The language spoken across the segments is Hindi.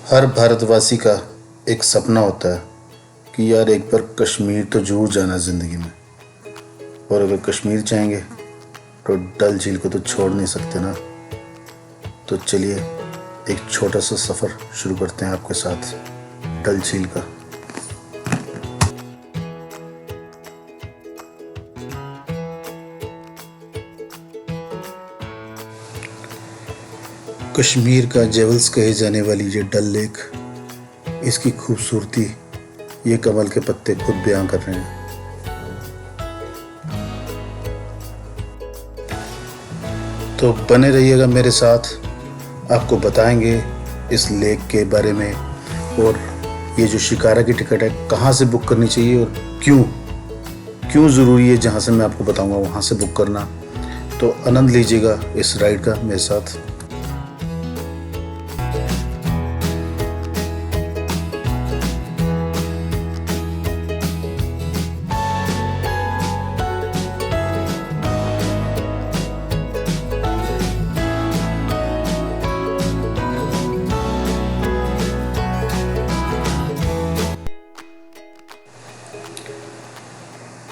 हर भारतवासी का एक सपना होता है कि यार एक बार कश्मीर तो जरूर जाना ज़िंदगी में। और अगर कश्मीर जाएंगे तो डल झील को तो छोड़ नहीं सकते ना। तो चलिए एक छोटा सा सफ़र शुरू करते हैं आपके साथ डल झील का। कश्मीर का जेवल्स कहे जाने वाली ये डल लेक, इसकी खूबसूरती ये कमल के पत्ते खुद बयां कर रहे हैं। तो बने रहिएगा मेरे साथ, आपको बताएंगे इस लेक के बारे में और ये जो शिकारा की टिकट है कहाँ से बुक करनी चाहिए और क्यों ज़रूरी है, जहाँ से मैं आपको बताऊंगा वहाँ से बुक करना। तो आनंद लीजिएगा इस राइड का मेरे साथ।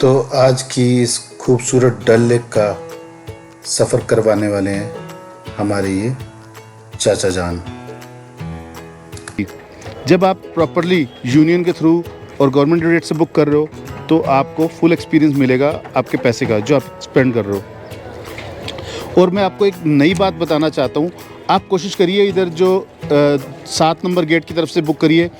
तो आज की इस खूबसूरत डल लेक का सफ़र करवाने वाले हैं हमारे ये चाचा जान। जब आप प्रॉपरली यूनियन के थ्रू और गवर्नमेंट रेट से बुक कर रहे हो तो आपको फुल एक्सपीरियंस मिलेगा आपके पैसे का जो आप स्पेंड कर रहे हो। और मैं आपको एक नई बात बताना चाहता हूँ, आप कोशिश करिए इधर जो 7 नंबर गेट की तरफ से बुक करिए।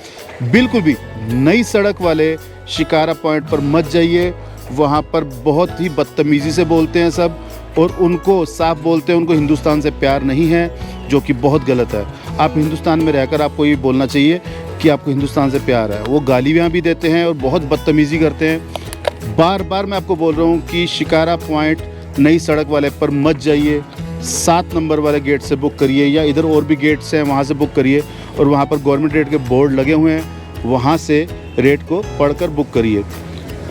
बिल्कुल भी नई सड़क वाले शिकारा पॉइंट पर मत जाइए, वहाँ पर बहुत ही बदतमीज़ी से बोलते हैं सब और उनको साफ बोलते हैं उनको हिंदुस्तान से प्यार नहीं है, जो कि बहुत गलत है। आप हिंदुस्तान में रहकर आपको ये बोलना चाहिए कि आपको हिंदुस्तान से प्यार है। वो गालियाँ भी देते हैं और बहुत बदतमीज़ी करते हैं। बार बार मैं आपको बोल रहा हूँ कि शिकारा पॉइंट नई सड़क वाले पर मत जाइए, 7 नंबर वाले गेट से बुक करिए या इधर और भी गेट्स हैं वहाँ से बुक करिए और वहाँ पर गवर्नमेंट रेट के बोर्ड लगे हुए हैं, वहाँ से रेट को पढ़कर बुक करिए,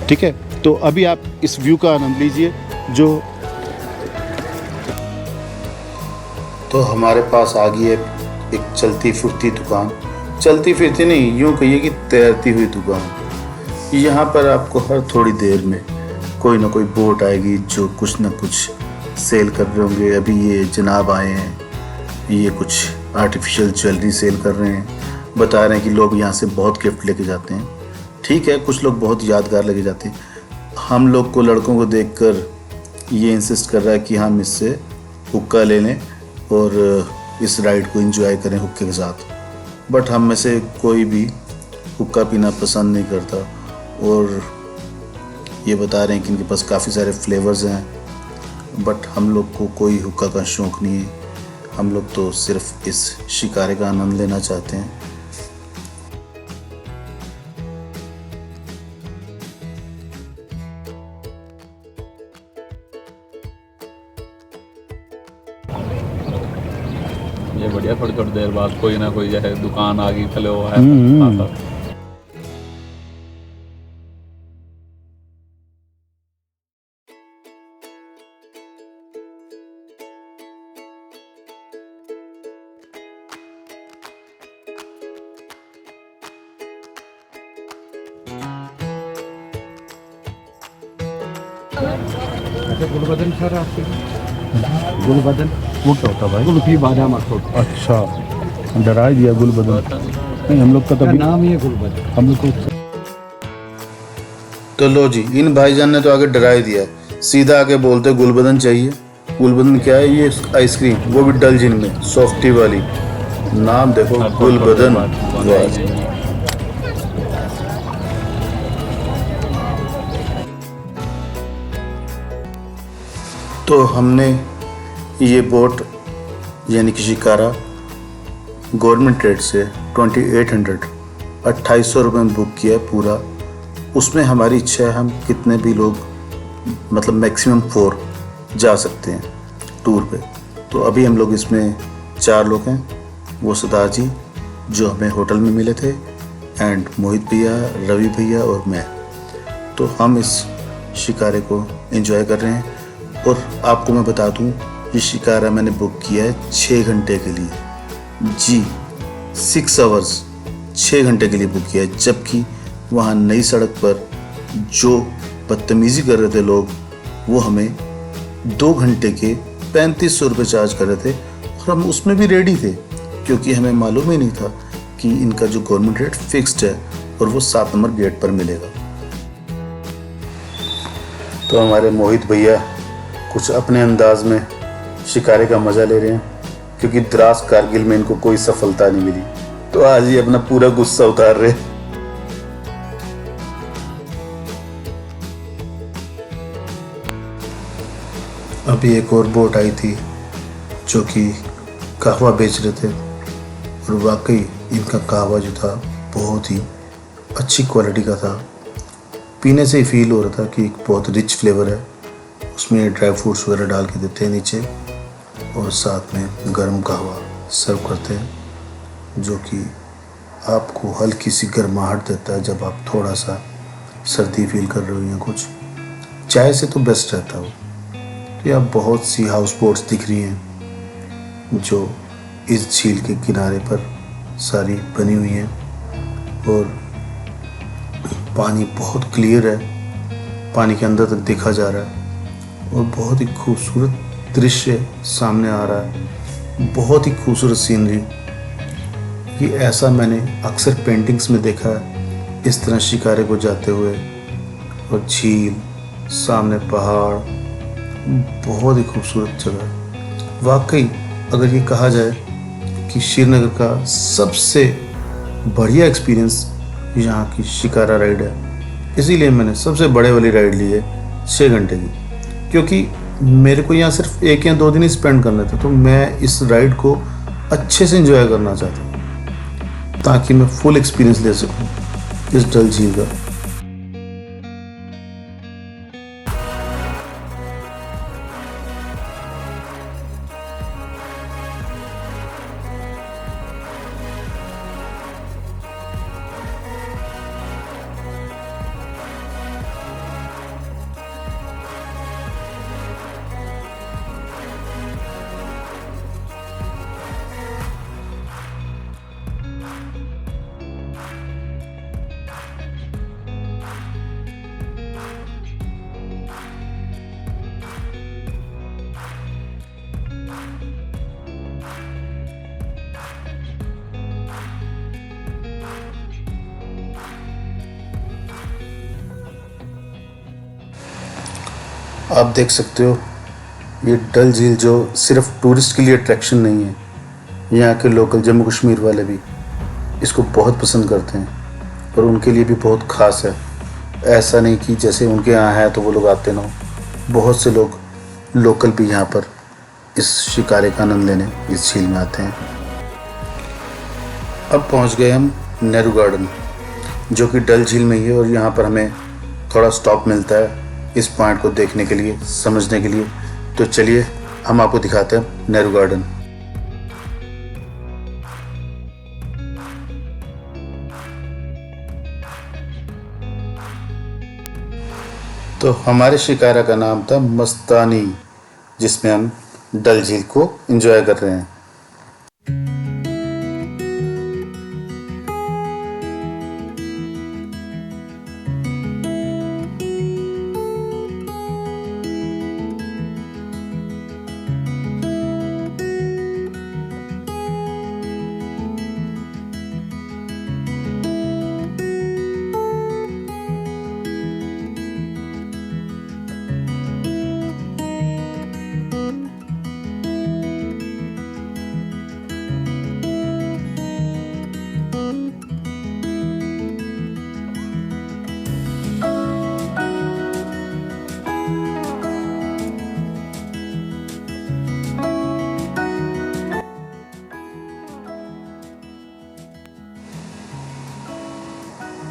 ठीक है। तो अभी आप इस व्यू का आनंद लीजिए। तो हमारे पास आ गई है एक चलती फिरती दुकान, चलती फिरती नहीं, यूँ कहिए कि तैरती हुई दुकान। यहाँ पर आपको हर थोड़ी देर में कोई ना कोई बोट आएगी जो कुछ ना कुछ सेल कर रहे होंगे। अभी ये जनाब आए हैं, ये कुछ आर्टिफिशियल ज्वेलरी सेल कर रहे हैं, बता रहे हैं कि लोग यहाँ से बहुत गिफ्ट लेके जाते हैं। ठीक है, कुछ लोग बहुत यादगार लेके जाते हैं। हम लोग को लड़कों को देखकर ये इंसिस्ट कर रहा है कि हम इससे हुक्का ले लें और इस राइड को एंजॉय करें हुक्के के साथ। बट हम में से कोई भी हुक्का पीना पसंद नहीं करता और ये बता रहे हैं कि इनके पास काफ़ी सारे फ्लेवर्स हैं, बट हम लोग को कोई हुक्का का शौक़ नहीं है। हम लोग तो सिर्फ इस शिकारे का आनंद लेना चाहते हैं। ये बढ़िया, थोड़ी थोड़ी देर बाद कोई ना कोई जैसे दुकान आ गई चले वो है। गुलबदन सर आपके गुलबदन वो क्या होता भाई? गुल्फी बादाम अखरोट। अच्छा, डरा ही दिया गुलबदन। नहीं, हम लोग का तो नाम ही है गुलबदन। हम लोग को तो लो जी, इन भाईजान ने तो आगे डरा ही दिया, सीधा आके बोलते गुलबदन चाहिए। गुलबदन क्या है? ये आइसक्रीम, वो भी डल झील में सॉफ्टी वाली। नाम देखो, गुलबदन। तो हमने ये बोट यानी कि शिकारा गवर्नमेंट रेट से 2800 रुपये में बुक किया है पूरा। उसमें हमारी इच्छा है हम कितने भी लोग, मतलब मैक्सिमम 4 जा सकते हैं टूर पे। तो अभी हम लोग इसमें 4 लोग हैं, वो सरदार जी जो हमें होटल में मिले थे, एंड मोहित भैया, रवि भैया और मैं। तो हम इस शिकारे को एंजॉय कर रहे हैं। और आपको मैं बता दूं, ये शिकारा मैंने बुक किया है 6 घंटे के लिए। जी, 6 आवर्स 6 घंटे के लिए बुक किया है, जबकि वहाँ नई सड़क पर जो बदतमीज़ी कर रहे थे लोग, वो हमें 2 घंटे के 3500 रुपये चार्ज कर रहे थे और हम उसमें भी रेडी थे, क्योंकि हमें मालूम ही नहीं था कि इनका जो गवर्नमेंट रेट फिक्स्ड है और वो 7 नंबर गेट पर मिलेगा। तो हमारे मोहित भैया कुछ अपने अंदाज में शिकारे का मज़ा ले रहे हैं, क्योंकि द्रास कारगिल में इनको कोई सफलता नहीं मिली, तो आज ये अपना पूरा गुस्सा उतार रहे हैं। अभी एक और बोट आई थी जो कि कहवा बेच रहे थे, और वाकई इनका कहवा जो था बहुत ही अच्छी क्वालिटी का था। पीने से ही फील हो रहा था कि एक बहुत रिच फ्लेवर है। उसमें ड्राई फ्रूट्स वगैरह डाल के देते हैं नीचे, और साथ में गर्म कहवा सर्व करते हैं, जो कि आपको हल्की सी गर्माहट देता है जब आप थोड़ा सा सर्दी फील कर रहे हो या कुछ। चाय से तो बेस्ट रहता है वो। तो यहाँ बहुत सी हाउस बोट्स दिख रही हैं जो इस झील के किनारे पर सारी बनी हुई हैं, और पानी बहुत क्लियर है, पानी के अंदर तक देखा जा रहा है और बहुत ही खूबसूरत दृश्य सामने आ रहा है। बहुत ही खूबसूरत सीनरी। ये ऐसा मैंने अक्सर पेंटिंग्स में देखा है, इस तरह शिकारे को जाते हुए, और झील सामने पहाड़, बहुत ही खूबसूरत जगह। वाकई अगर ये कहा जाए कि श्रीनगर का सबसे बढ़िया एक्सपीरियंस यहाँ की शिकारा राइड है, इसीलिए मैंने सबसे बड़े वाली राइड ली है 6 घंटे की, क्योंकि मेरे को यहाँ सिर्फ 1 या 2 दिन ही स्पेंड करने थे। तो मैं इस राइड को अच्छे से एंजॉय करना चाहता हूँ, ताकि मैं फुल एक्सपीरियंस ले सकूँ इस डल झील का। आप देख सकते हो ये डल झील जो सिर्फ टूरिस्ट के लिए अट्रैक्शन नहीं है, यहाँ के लोकल जम्मू कश्मीर वाले भी इसको बहुत पसंद करते हैं और उनके लिए भी बहुत ख़ास है। ऐसा नहीं कि जैसे उनके यहाँ है तो वो लोग आते ना हो, बहुत से लोग लोकल भी यहाँ पर इस शिकारे का आनंद लेने इस झील में आते हैं। अब पहुँच गए हम नेहरू गार्डन, जो कि डल झील में ही है, और यहाँ पर हमें थोड़ा स्टॉप मिलता है इस पॉइंट को देखने के लिए, समझने के लिए। तो चलिए हम आपको दिखाते हैं नेहरू गार्डन। तो हमारे शिकारा का नाम था मस्तानी, जिसमें हम डल झील को एंजॉय कर रहे हैं।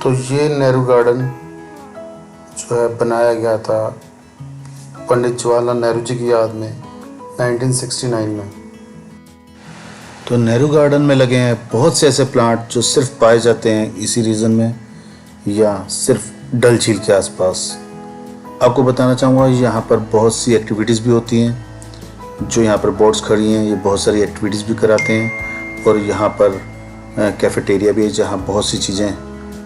तो ये नेहरू गार्डन जो है बनाया गया था पंडित जवाहरलाल नेहरू जी की याद में 1969 में। तो नेहरू गार्डन में लगे हैं बहुत से ऐसे प्लांट जो सिर्फ पाए जाते हैं इसी रीजन में या सिर्फ डल झील के आसपास। आपको बताना चाहूँगा यहाँ पर बहुत सी एक्टिविटीज़ भी होती हैं। जो यहाँ पर बोट्स खड़ी हैं ये बहुत सारी एक्टिविटीज़ भी कराते हैं, और यहाँ पर कैफेटेरिया भी है जहाँ बहुत सी चीज़ें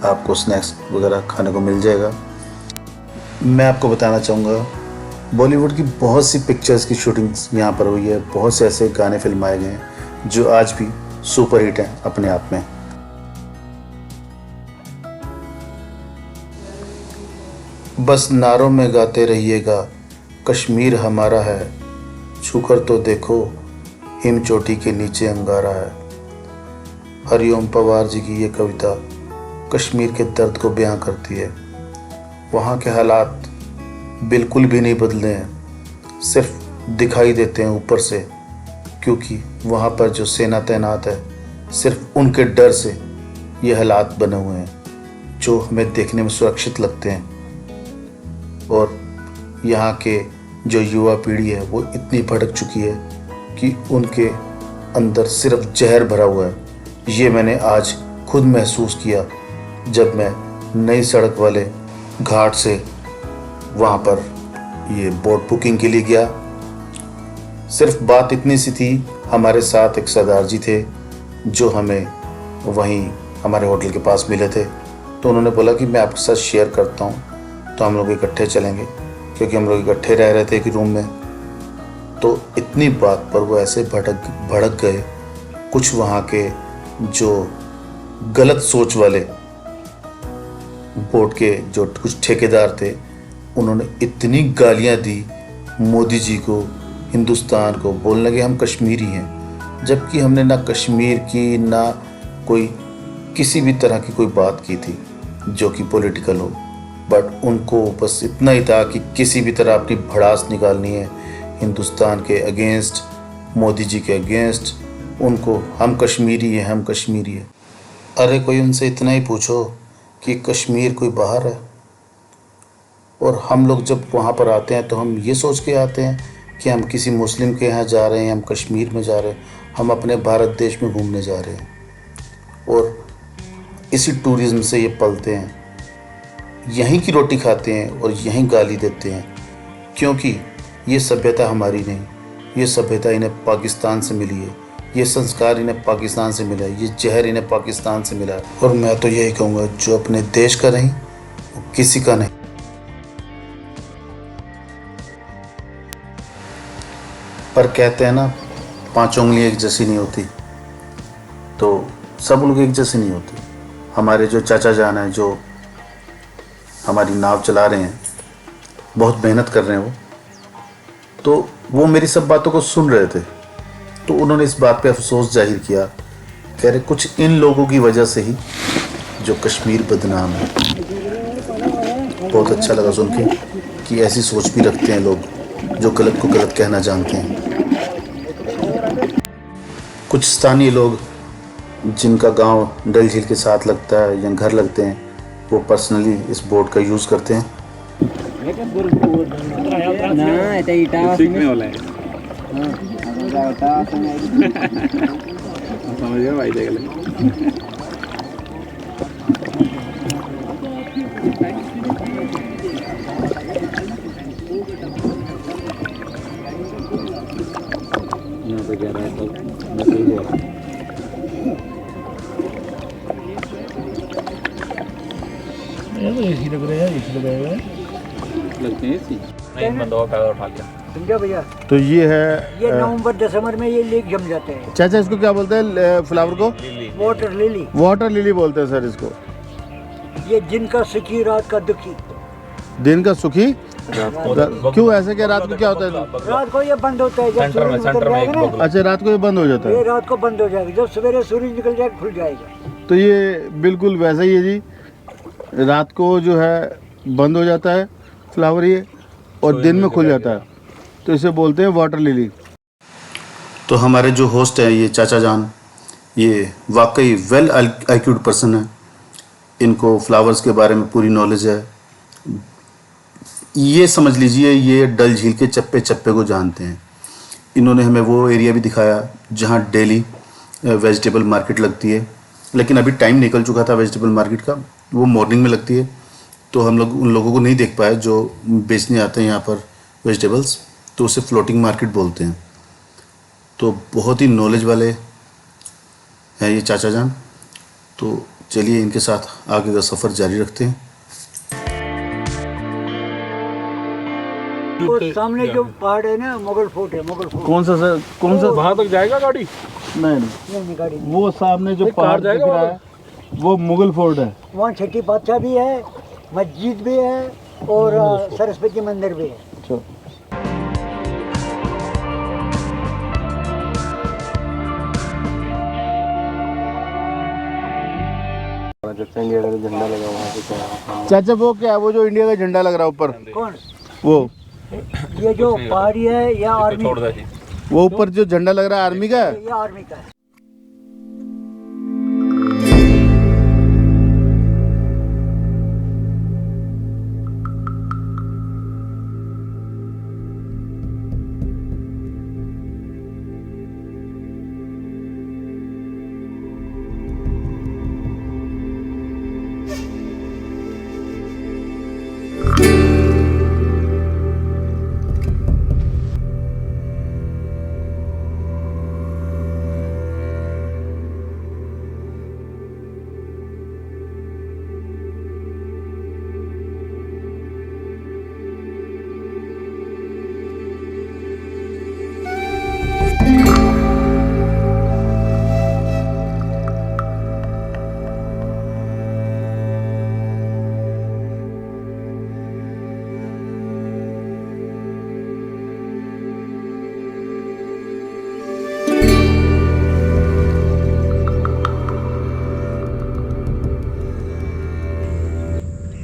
आपको स्नैक्स वगैरह खाने को मिल जाएगा। मैं आपको बताना चाहूँगा बॉलीवुड की बहुत सी पिक्चर्स की शूटिंग्स यहाँ पर हुई है, बहुत से ऐसे गाने फिल्माए गए हैं जो आज भी सुपरहिट हैं अपने आप में। बस नारों में गाते रहिएगा कश्मीर हमारा है, छूकर तो देखो हिम चोटी के नीचे अंगारा है। हरिओम पवार जी की ये कविता कश्मीर के दर्द को बयां करती है। वहाँ के हालात बिल्कुल भी नहीं बदले हैं, सिर्फ दिखाई देते हैं ऊपर से, क्योंकि वहाँ पर जो सेना तैनात है सिर्फ उनके डर से ये हालात बने हुए हैं जो हमें देखने में सुरक्षित लगते हैं। और यहाँ के जो युवा पीढ़ी है वो इतनी भटक चुकी है कि उनके अंदर सिर्फ जहर भरा हुआ है। ये मैंने आज खुद महसूस किया जब मैं नई सड़क वाले घाट से वहाँ पर ये बोट बुकिंग के लिए गया। सिर्फ बात इतनी सी थी, हमारे साथ एक सरदार जी थे जो हमें वहीं हमारे होटल के पास मिले थे। तो उन्होंने बोला कि मैं आपके साथ शेयर करता हूँ, तो हम लोग इकट्ठे चलेंगे, क्योंकि हम लोग इकट्ठे रह रहे थे एक रूम में। तो इतनी बात पर वो ऐसे भड़क गए। कुछ वहाँ के जो गलत सोच वाले बोर्ड के जो कुछ ठेकेदार थे, उन्होंने इतनी गालियाँ दी मोदी जी को, हिंदुस्तान को, बोलने लगे हम कश्मीरी हैं, जबकि हमने ना कश्मीर की ना कोई किसी भी तरह की कोई बात की थी जो कि पॉलिटिकल हो। बट उनको बस इतना ही था कि किसी भी तरह अपनी भड़ास निकालनी है हिंदुस्तान के अगेंस्ट, मोदी जी के अगेंस्ट। उनको हम कश्मीरी हैं, हम कश्मीरी हैं। अरे कोई उनसे इतना ही पूछो कि कश्मीर कोई बाहर है। और हम लोग जब वहाँ पर आते हैं तो हम ये सोच के आते हैं कि हम किसी मुस्लिम के यहाँ जा रहे हैं, हम कश्मीर में जा रहे हैं, हम अपने भारत देश में घूमने जा रहे हैं। और इसी टूरिज़्म से ये पलते हैं, यहीं की रोटी खाते हैं और यहीं गाली देते हैं, क्योंकि ये सभ्यता हमारी नहीं, ये सभ्यता इन्हें पाकिस्तान से मिली है, ये संस्कार इन्हें पाकिस्तान से मिला है, ये जहर इन्हें पाकिस्तान से मिला है। और मैं तो यही कहूँगा, जो अपने देश का नहीं वो किसी का नहीं। पर कहते हैं ना, 5 उंगलियाँ एक जैसी नहीं होती, तो सब लोग एक जैसे नहीं होते। हमारे जो चाचा जान हैं, जो हमारी नाव चला रहे हैं, बहुत मेहनत कर रहे हैं तो वो मेरी सब बातों को सुन रहे थे। तो उन्होंने इस बात पे अफसोस जाहिर किया, कह रहे कुछ इन लोगों की वजह से ही जो कश्मीर बदनाम है। बहुत अच्छा लगा सुन के कि ऐसी सोच भी रखते हैं लोग जो गलत को गलत कहना जानते हैं। कुछ स्थानीय लोग जिनका गांव डल झील के साथ लगता है या घर लगते हैं, वो पर्सनली इस बोट का यूज़ करते हैं। समझा भैया? तो ये है ये नवंबर दिसंबर में ये लीक जम जाते हैं। चाचा इसको क्या बोलते हैं फ्लावर को? Water lily. वाटर लिली बोलते हैं सर इसको। ये दिन का सुखी रात का दुखी। दिन का सुखी क्यों ऐसे? क्या रात को क्या होता है? रात को ये बंद होता है जब सूरज निकल जाएगा ना। अच्छा, रात को ये बंद हो जाता ये है। रात को बंद हो जाएगा, जब सवेरे सूरज निकल जाएगा खुल जाएगा। तो ये बिल्कुल वैसा ही है जी, रात को जो है बंद हो जाता है फ्लावर ये, और दिन में खुल जाता है, तो इसे बोलते हैं वाटर लिली। तो हमारे जो होस्ट हैं ये चाचा जान, ये वाकई वेल आईक्यूड पर्सन है, इनको फ्लावर्स के बारे में पूरी नॉलेज है। ये समझ लीजिए ये डल झील के चप्पे चप्पे को जानते हैं। इन्होंने हमें वो एरिया भी दिखाया जहाँ डेली वेजिटेबल मार्केट लगती है, लेकिन अभी टाइम निकल चुका था वेजिटेबल मार्केट का, वो मॉर्निंग में लगती है, तो हम लोग उन लोगों को नहीं देख पाए जो बेचने आते हैं यहाँ पर वेजिटेबल्स, तो उसे फ्लोटिंग मार्केट बोलते हैं। तो बहुत ही नॉलेज वाले हैं ये चाचा जान, तो चलिए इनके साथ आगे का सफ़र जारी रखते हैं। वो सामने जो पहाड़ है ना, मुगल फोर्ट है, मुगल फोर्ट। कौन सा सर, कौन सा? वहाँ तक जाएगा गाड़ी? नहीं नहीं गाड़ी नहीं। वो सामने जो पहाड़ दिख रहा है वो मुगल फोर्ट है। वहाँ छठी बादशाह भी है, मस्जिद भी है और सरस्वती मंदिर भी है। अच्छा। चाचा वो क्या है, वो जो इंडिया का झंडा लग रहा है ऊपर? कौन? वो ये जो पहाड़ी है या आर्मी? छोड़ दे जी। वो ऊपर जो झंडा लग रहा है आर्मी का है? ये आर्मी का है।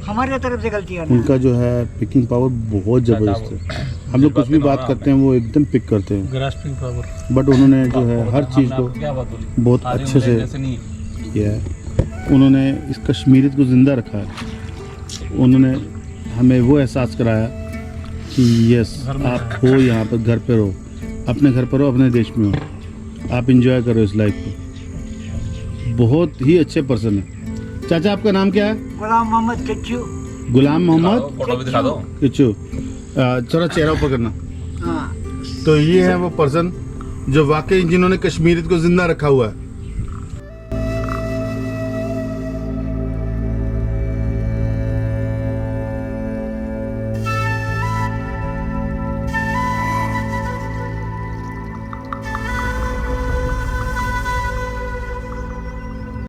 हमारे तरफ से गलती है। उनका जो है पिकिंग पावर बहुत ज़बरदस्त है। हम लोग कुछ भी बात करते हैं वो एकदम पिक करते हैं, ग्रास्पिंग पावर। बट उन्होंने जो है हर चीज़ को बहुत अच्छे से किया है। उन्होंने इस कश्मीरियत को ज़िंदा रखा है। उन्होंने हमें वो एहसास कराया कि यस आप हो यहाँ पर, घर पे रहो, अपने घर पर रहो, अपने देश में हो, आप इंजॉय करो इस लाइफ को। बहुत ही अच्छे पर्सन है। चाचा आपका नाम क्या है? गुलाम मोहम्मद किच्चू। गुलाम मोहम्मद फोटो भी दिखा दो। किच्चू। थोड़ा चेहरा ऊपर करना। हाँ। तो ये है वो पर्सन जो वाकई जिन्होंने कश्मीरियत को जिंदा रखा हुआ है।